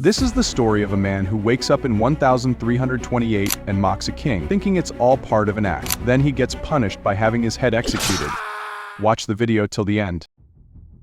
This is the story of a man who wakes up in 1328 and mocks a king, thinking it's all part of an act. Then he gets punished by having his head executed. Watch the video till the end.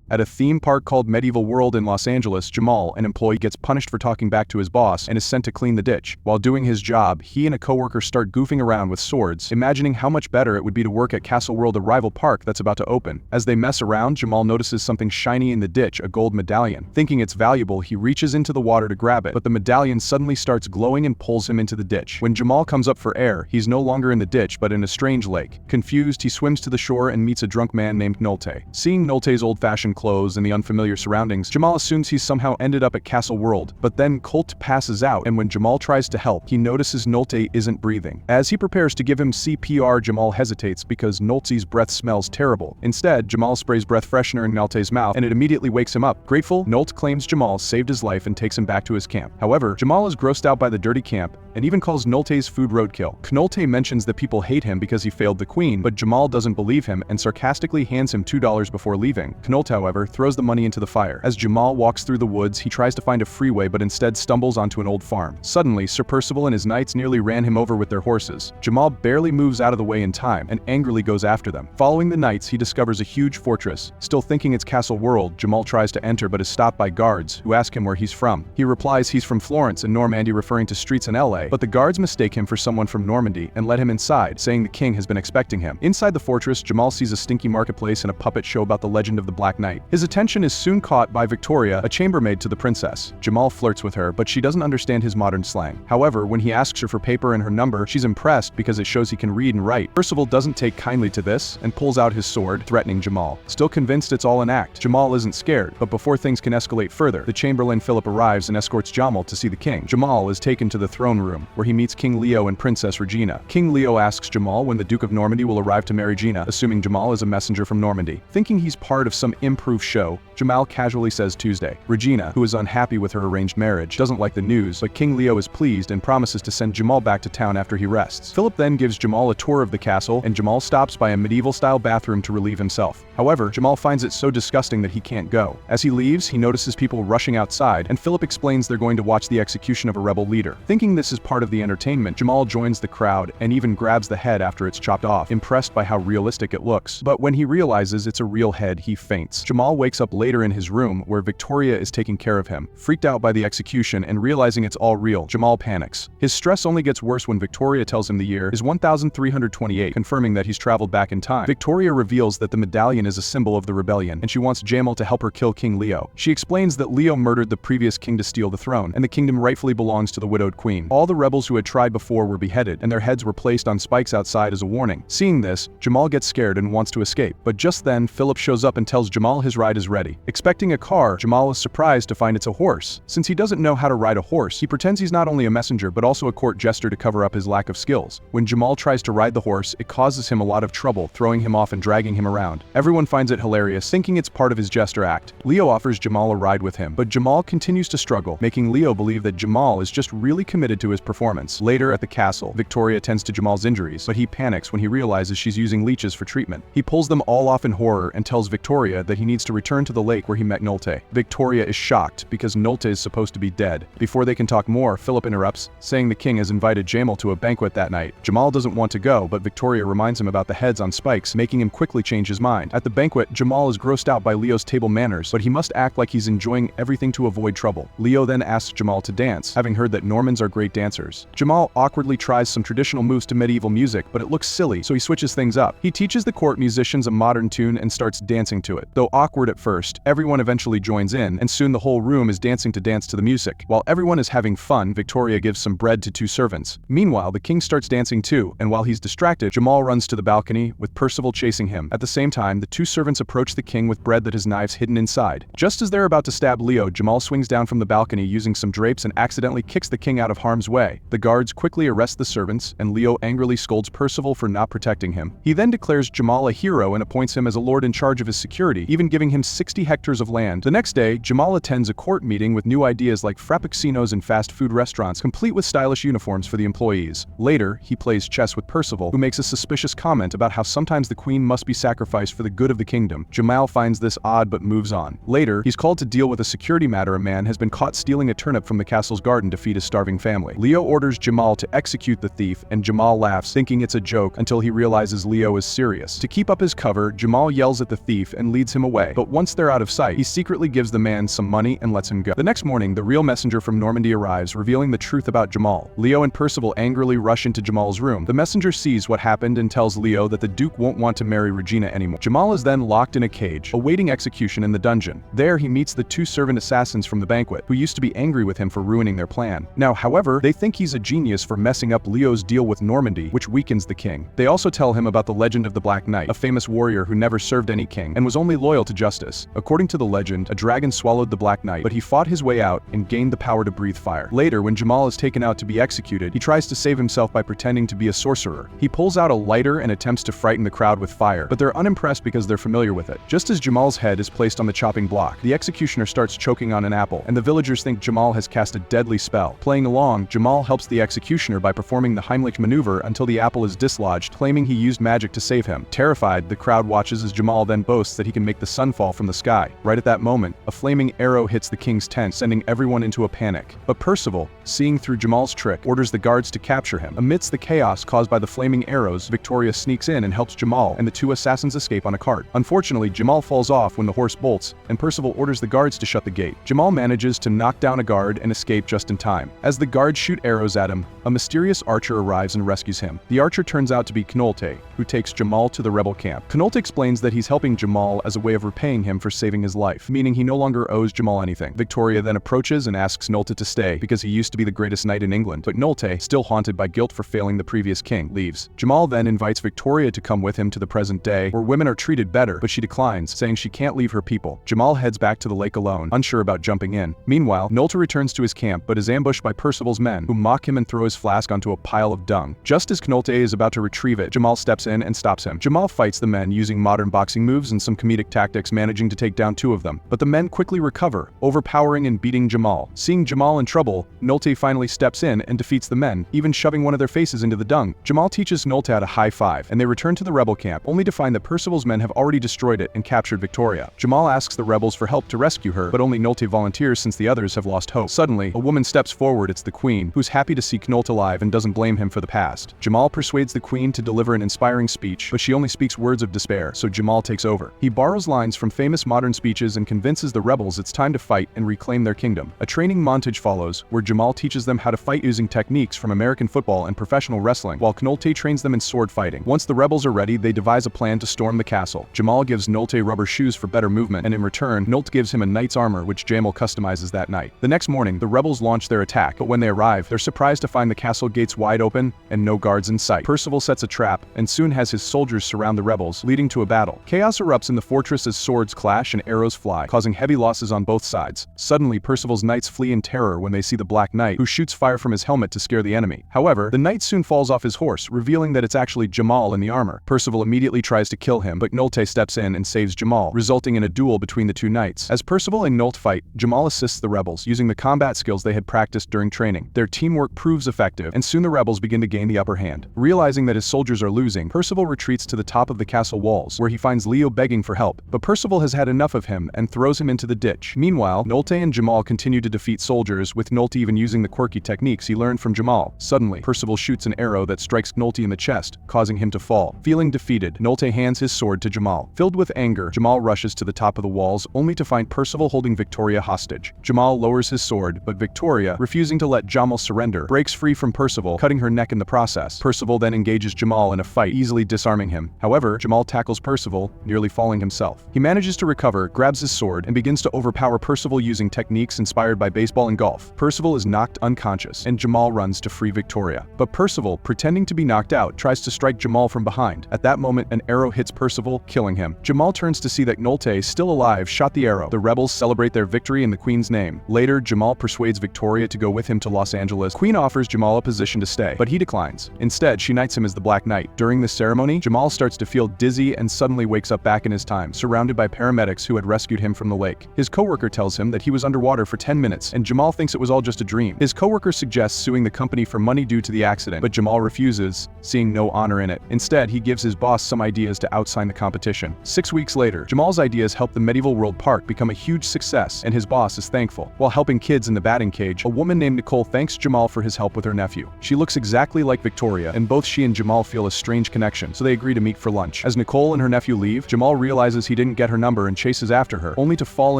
At a theme park called Medieval World in Los Angeles, Jamal, an employee, gets punished for talking back to his boss and is sent to clean the ditch. While doing his job, he and a coworker start goofing around with swords, imagining how much better it would be to work at Castle World, a rival park that's about to open. As they mess around, Jamal notices something shiny in the ditch, a gold medallion. Thinking it's valuable, he reaches into the water to grab it, but the medallion suddenly starts glowing and pulls him into the ditch. When Jamal comes up for air, he's no longer in the ditch but in a strange lake. Confused, he swims to the shore and meets a drunk man named Nolte. Seeing Nolte's old-fashioned clothes and the unfamiliar surroundings, Jamal assumes he's somehow ended up at Castle World, but then Colt passes out, and when Jamal tries to help, he notices Nolte isn't breathing. As he prepares to give him CPR, Jamal hesitates because Nolte's breath smells terrible. Instead, Jamal sprays breath freshener in Nolte's mouth, and it immediately wakes him up. Grateful, Nolte claims Jamal saved his life and takes him back to his camp. However, Jamal is grossed out by the dirty camp and even calls Nolte's food roadkill. Nolte mentions that people hate him because he failed the queen, but Jamal doesn't believe him and sarcastically hands him $2 before leaving. Nolte, however, throws the money into the fire. As Jamal walks through the woods, he tries to find a freeway but instead stumbles onto an old farm. Suddenly, Sir Percival and his knights nearly ran him over with their horses. Jamal barely moves out of the way in time and angrily goes after them. Following the knights, he discovers a huge fortress. Still thinking it's Castle World, Jamal tries to enter but is stopped by guards, who ask him where he's from. He replies he's from Florence in Normandy, referring to streets in LA, but the guards mistake him for someone from Normandy and let him inside, saying the king has been expecting him. Inside the fortress, Jamal sees a stinky marketplace and a puppet show about the legend of the Black Knight. His attention is soon caught by Victoria, a chambermaid to the princess. Jamal flirts with her, but she doesn't understand his modern slang. However, when he asks her for paper and her number, she's impressed because it shows he can read and write. Percival doesn't take kindly to this and pulls out his sword, threatening Jamal. Still convinced it's all an act, Jamal isn't scared, but before things can escalate further, the chamberlain Philip arrives and escorts Jamal to see the king. Jamal is taken to the throne room, where he meets King Leo and Princess Regina. King Leo asks Jamal when the Duke of Normandy will arrive to marry Gina, assuming Jamal is a messenger from Normandy. Thinking he's part of some improv show, Jamal casually says Tuesday. Regina, who is unhappy with her arranged marriage, doesn't like the news, but King Leo is pleased and promises to send Jamal back to town after he rests. Philip then gives Jamal a tour of the castle, and Jamal stops by a medieval-style bathroom to relieve himself. However, Jamal finds it so disgusting that he can't go. As he leaves, he notices people rushing outside, and Philip explains they're going to watch the execution of a rebel leader. Thinking this is part of the entertainment, Jamal joins the crowd and even grabs the head after it's chopped off, impressed by how realistic it looks. But when he realizes it's a real head, he faints. Jamal wakes up later in his room, where Victoria is taking care of him. Freaked out by the execution and realizing it's all real, Jamal panics. His stress only gets worse when Victoria tells him the year is 1328, confirming that he's traveled back in time. Victoria reveals that the medallion is a symbol of the rebellion, and she wants Jamal to help her kill King Leo. She explains that Leo murdered the previous king to steal the throne, and the kingdom rightfully belongs to the widowed queen. All the rebels who had tried before were beheaded, and their heads were placed on spikes outside as a warning. Seeing this, Jamal gets scared and wants to escape, but just then, Philip shows up and tells Jamal his ride is ready. Expecting a car, Jamal is surprised to find it's a horse. Since he doesn't know how to ride a horse, he pretends he's not only a messenger but also a court jester to cover up his lack of skills. When Jamal tries to ride the horse, it causes him a lot of trouble, throwing him off and dragging him around. Everyone finds it hilarious, thinking it's part of his jester act. Leo offers Jamal a ride with him, but Jamal continues to struggle, making Leo believe that Jamal is just really committed to his performance. Later at the castle, Victoria tends to Jamal's injuries, but he panics when he realizes she's using leeches for treatment. He pulls them all off in horror and tells Victoria that he needs to return to the lake where he met Nolte. Victoria is shocked because Nolte is supposed to be dead. Before they can talk more, Philip interrupts, saying the king has invited Jamal to a banquet that night. Jamal doesn't want to go, but Victoria reminds him about the heads on spikes, making him quickly change his mind. At the banquet, Jamal is grossed out by Leo's table manners, but he must act like he's enjoying everything to avoid trouble. Leo then asks Jamal to dance, having heard that Normans are great dancers. Jamal awkwardly tries some traditional moves to medieval music, but it looks silly, so he switches things up. He teaches the court musicians a modern tune and starts dancing to it. Though awkward at first, everyone eventually joins in, and soon the whole room is dancing to dance to the music. While everyone is having fun, Victoria gives some bread to two servants. Meanwhile, the king starts dancing too, and while he's distracted, Jamal runs to the balcony, with Percival chasing him. At the same time, the two servants approach the king with bread that has knives hidden inside. Just as they're about to stab Leo, Jamal swings down from the balcony using some drapes and accidentally kicks the king out of harm's way. The guards quickly arrest the servants, and Leo angrily scolds Percival for not protecting him. He then declares Jamal a hero and appoints him as a lord in charge of his security, even giving him 60 hectares of land. The next day, Jamal attends a court meeting with new ideas like frappuccinos and fast food restaurants, complete with stylish uniforms for the employees. Later, he plays chess with Percival, who makes a suspicious comment about how sometimes the queen must be sacrificed for the good of the kingdom. Jamal finds this odd but moves on. Later, he's called to deal with a security matter. A man has been caught stealing a turnip from the castle's garden to feed his starving family. Leo orders Jamal to execute the thief, and Jamal laughs, thinking it's a joke, until he realizes Leo is serious. To keep up his cover, Jamal yells at the thief and leads him away, but once they're out of sight, he secretly gives the man some money and lets him go. The next morning, the real messenger from Normandy arrives, revealing the truth about Jamal. Leo and Percival angrily rush into Jamal's room. The messenger sees what happened and tells Leo that the Duke won't want to marry Regina anymore. Jamal is then locked in a cage, awaiting execution in the dungeon. There, he meets the two servant assassins from the banquet, who used to be angry with him for ruining their plan. Now, however, they think he's a genius for messing up Leo's deal with Normandy, which weakens the king. They also tell him about the legend of the Black Knight, a famous warrior who never served any king and was only loyal to justice. According to the legend, a dragon swallowed the Black Knight, but he fought his way out and gained the power to breathe fire. Later, when Jamal is taken out to be executed, he tries to save himself by pretending to be a sorcerer. He pulls out a lighter and attempts to frighten the crowd with fire, but they're unimpressed because they're familiar with it. Just as Jamal's head is placed on the chopping block, the executioner starts choking on an apple, and the villagers think Jamal has cast a deadly spell. Playing along, Jamal helps the executioner by performing the Heimlich maneuver until the apple is dislodged, claiming he used magic to save him. Terrified, the crowd watches as Jamal then boasts that he can make the sun fall from the sky. Right at that moment, a flaming arrow hits the king's tent, sending everyone into a panic. But Percival, seeing through Jamal's trick, orders the guards to capture him. Amidst the chaos caused by the flaming arrows, Victoria sneaks in and helps Jamal, and the two assassins escape on a cart. Unfortunately, Jamal falls off when the horse bolts, and Percival orders the guards to shut the gate. Jamal manages to knock down a guard and escape just in time. As the guards shoot arrows at him, a mysterious archer arrives and rescues him. The archer turns out to be Knolte, who takes Jamal to the rebel camp. Knolte explains that he's helping Jamal as a way of repaying him for saving his life, meaning he no longer owes Jamal anything. Victoria then approaches and asks Knolte to stay because he used to be the greatest knight in England, but Knolte, still haunted by guilt for failing the previous king, leaves. Jamal then invites Victoria to come with him to the present day, where women are treated better, but she declines, saying she can't leave her people. Jamal heads back to the lake alone, unsure about jumping in. Meanwhile, Knolte returns to his camp but is ambushed by Percival's men, who mock him and throw his flask onto a pile of dung. Just as Knolte is about to retrieve it, Jamal steps in and stops him. Jamal fights the men using modern boxing moves and some comedic tactics, managing to take down two of them. But the men quickly recover, overpowering and beating Jamal. Seeing Jamal in trouble, Knolte finally steps in and defeats the men, even shoving one of their faces into the dung. Jamal teaches Knolte how to high-five, and they return to the rebel camp, only to find that Percival's men have already destroyed it and captured Victoria. Jamal asks the rebels for help to rescue her, but only Knolte volunteers since the others have lost hope. Suddenly, a woman steps forward. It's the queen, who's happy to see Knolte alive and doesn't blame him for the past. Jamal persuades the queen to deliver an inspiring speech, but she only speaks words of despair, so Jamal takes over. He borrows lines from famous modern speeches and convinces the rebels it's time to fight and reclaim their kingdom. A training montage follows, where Jamal teaches them how to fight using techniques from American football and professional wrestling, while Knolte trains them in sword fighting. Once the rebels are ready, they devise a plan to storm the castle. Jamal gives Knolte rubber shoes for better movement, and in return, Knolte gives him a knight's armor, which Jamal customizes that night. The next morning, the rebels launch their attack, but when they arrive, they're surprised to find the castle gates wide open and no guards in sight. Percival sets a trap, and soon has his soldiers surround the rebels, leading to a battle. Chaos erupts in the fortress as swords clash and arrows fly, causing heavy losses on both sides. Suddenly, Percival's knights flee in terror when they see the Black Knight, who shoots fire from his helmet to scare the enemy. However, the knight soon falls off his horse, revealing that it's actually Jamal in the armor. Percival immediately tries to kill him, but Knolte steps in and saves Jamal, resulting in a duel between the two knights. As Percival and Knolte fight, Jamal assists the rebels, using the combat skills they had practiced during training. Their teamwork proves effective, and soon the rebels begin to gain the upper hand. Realizing that his soldiers are losing, Percival retreats to the top of the castle walls, where he finds Leo begging for help, but Percival has had enough of him and throws him into the ditch. Meanwhile, Knolte and Jamal continue to defeat soldiers, with Knolte even using the quirky techniques he learned from Jamal. Suddenly, Percival shoots an arrow that strikes Knolte in the chest, causing him to fall. Feeling defeated, Knolte hands his sword to Jamal. Filled with anger, Jamal rushes to the top of the walls, only to find Percival holding Victoria hostage. Jamal lowers his sword, but Victoria, refusing to let Jamal surrender, breaks free from Percival, cutting her neck in the process. Percival then engages Jamal in a fight, easily disarming him. However, Jamal tackles Percival, nearly falling himself. He manages to recover, grabs his sword, and begins to overpower Percival using techniques inspired by baseball and golf. Percival is knocked unconscious, and Jamal runs to free Victoria. But Percival, pretending to be knocked out, tries to strike Jamal from behind. At that moment, an arrow hits Percival, killing him. Jamal turns to see that Knolte, still alive, shot the arrow. The rebels celebrate their victory in the Queen's name. Later, Jamal persuades Victoria to go with him to Los Angeles. Queen offers Jamal a position to stay, but he declines. Instead, she knights him as the Black Knight. During this ceremony, Jamal starts to feel dizzy and suddenly wakes up back in his time, surrounded surrounded by paramedics who had rescued him from the lake. His coworker tells him that he was underwater for 10 minutes, and Jamal thinks it was all just a dream. His coworker suggests suing the company for money due to the accident, but Jamal refuses, seeing no honor in it. Instead, he gives his boss some ideas to outshine the competition. 6 weeks later, Jamal's ideas help the Medieval World Park become a huge success, and his boss is thankful. While helping kids in the batting cage, a woman named Nicole thanks Jamal for his help with her nephew. She looks exactly like Victoria, and both she and Jamal feel a strange connection, so they agree to meet for lunch. As Nicole and her nephew leave, Jamal realizes he didn't get her number and chases after her, only to fall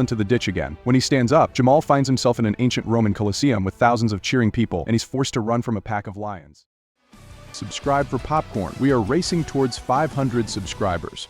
into the ditch again. When he stands up, Jamal finds himself in an ancient Roman Colosseum with thousands of cheering people, and he's forced to run from a pack of lions. Subscribe for popcorn. We are racing towards 500 subscribers.